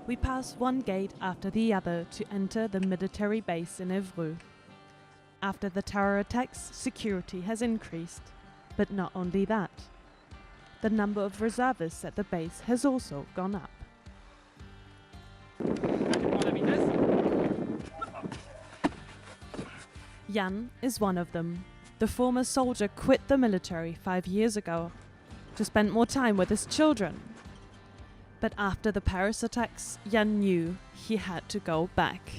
We pass one gate after the other to enter the military base in Évreux. After the terror attacks, security has increased. But not only that. The number of reservists at the base has also gone up. Jan is one of them. The former soldier quit the military 5 years ago to spend more time with his children. But after the Paris attacks, Jan knew he had to go back.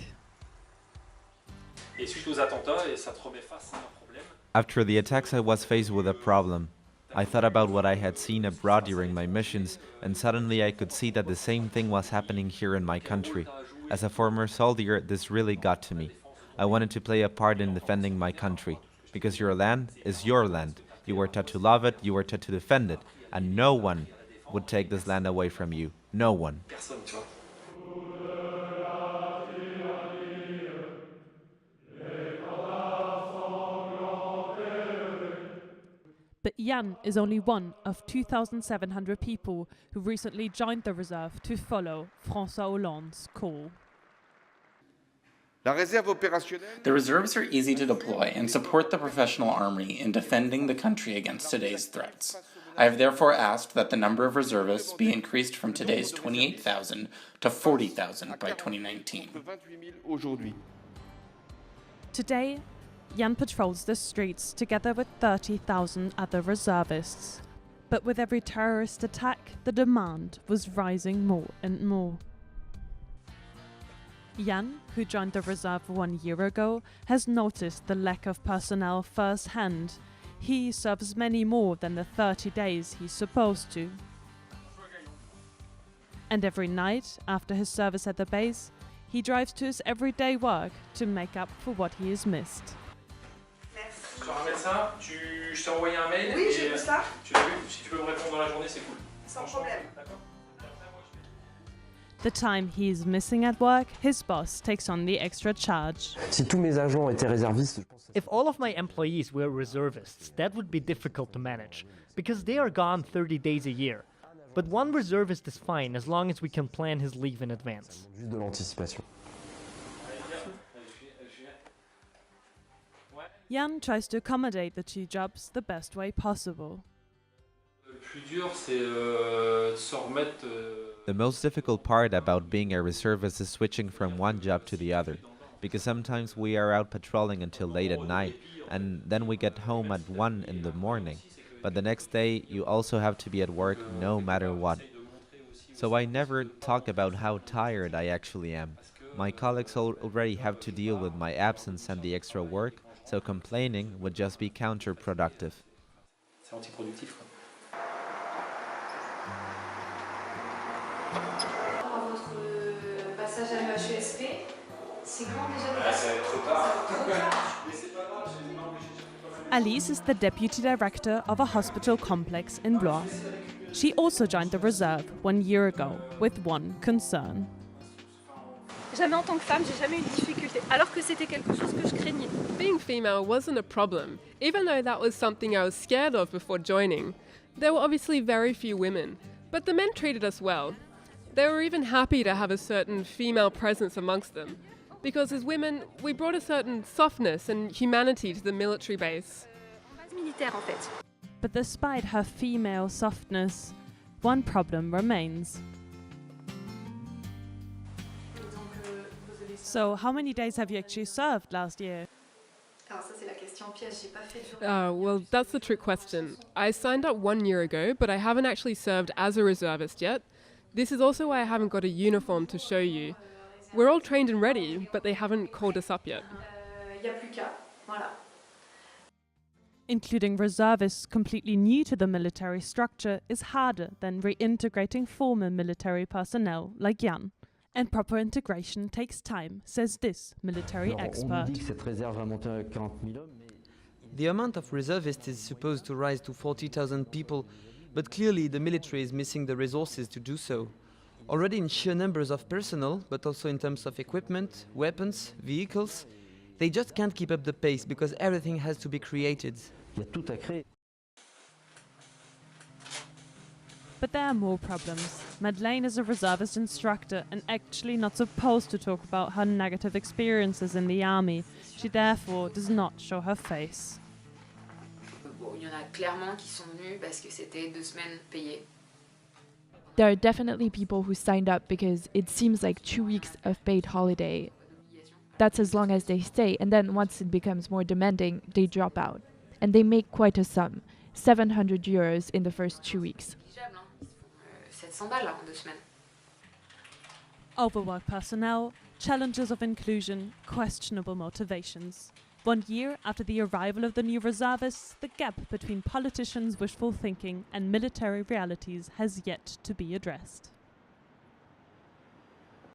After the attacks, I was faced with a problem. I thought about what I had seen abroad during my missions, and suddenly I could see that the same thing was happening here in my country. As a former soldier, this really got to me. I wanted to play a part in defending my country, because your land is your land. You were taught to love it, you were taught to defend it, and no one would take this land away from you. No one. But Jan is only one of 2,700 people who recently joined the reserve to follow François Hollande's call. The reserves are easy to deploy and support the professional army in defending the country against today's threats. I have therefore asked that the number of reservists be increased from today's 28,000 to 40,000 by 2019. Today, Jan patrols the streets together with 30,000 other reservists. But with every terrorist attack, the demand was rising more and more. Jan, who joined the reserve 1 year ago, has noticed the lack of personnel firsthand. He serves many more than the 30 days he's supposed to. And every night, after his service at the base, he drives to his everyday work to make up for what he has missed. Je t'ai envoyé un mail. Oui, j'ai vu ça. Tu l'as vu? Si tu peux me répondre dans la journée, c'est cool. Sans problème. The time he is missing at work, his boss takes on the extra charge. Si tous mes agents étaient réservistes, if all of my employees were reservists, that would be difficult to manage, because they are gone 30 days a year. But one reservist is fine as long as we can plan his leave in advance. Juste de l'anticipation. Jan tries to accommodate the two jobs the best way possible. The most difficult part about being a reservist is switching from one job to the other, because sometimes we are out patrolling until late at night, and then we get home at 1 in the morning. But the next day you also have to be at work no matter what. So I never talk about how tired I actually am. My colleagues already have to deal with my absence and the extra work, so complaining would just be counterproductive. Alice is the deputy director of a hospital complex in Blois. She also joined the reserve 1 year ago with one concern. Jamais en tant que femme, j'ai jamais eu de difficulté, alors que c'était quelque chose que je craignais. Being female wasn't a problem, even though that was something I was scared of before joining. There were obviously very few women, but the men treated us well. They were even happy to have a certain female presence amongst them, because as women, we brought a certain softness and humanity to the military base. Militaire, en fait. But despite her female softness, one problem remains. So, how many days have you actually served last year? Well, that's the trick question. I signed up 1 year ago, but I haven't actually served as a reservist yet. This is also why I haven't got a uniform to show you. We're all trained and ready, but they haven't called us up yet. Including reservists completely new to the military structure is harder than reintegrating former military personnel like Jan. And proper integration takes time, says this military expert. The amount of reservists is supposed to rise to 40,000 people, but clearly the military is missing the resources to do so. Already in sheer numbers of personnel, but also in terms of equipment, weapons, vehicles, they just can't keep up the pace because everything has to be created. But there are more problems. Madeleine is a reservist instructor and actually not supposed to talk about her negative experiences in the army. She therefore does not show her face. Il y en a clairement qui sont venus parce que c'était 2 semaines payées. There are definitely people who signed up because it seems like 2 weeks of paid holiday. That's as long as they stay, and then once it becomes more demanding, they drop out. And they make quite a sum, 700 euros in the first 2 weeks. 700 balles en 2 semaines. Overworked personnel, challenges of inclusion, questionable motivations. 1 year after the arrival of the new reservists, the gap between politicians' wishful thinking and military realities has yet to be addressed.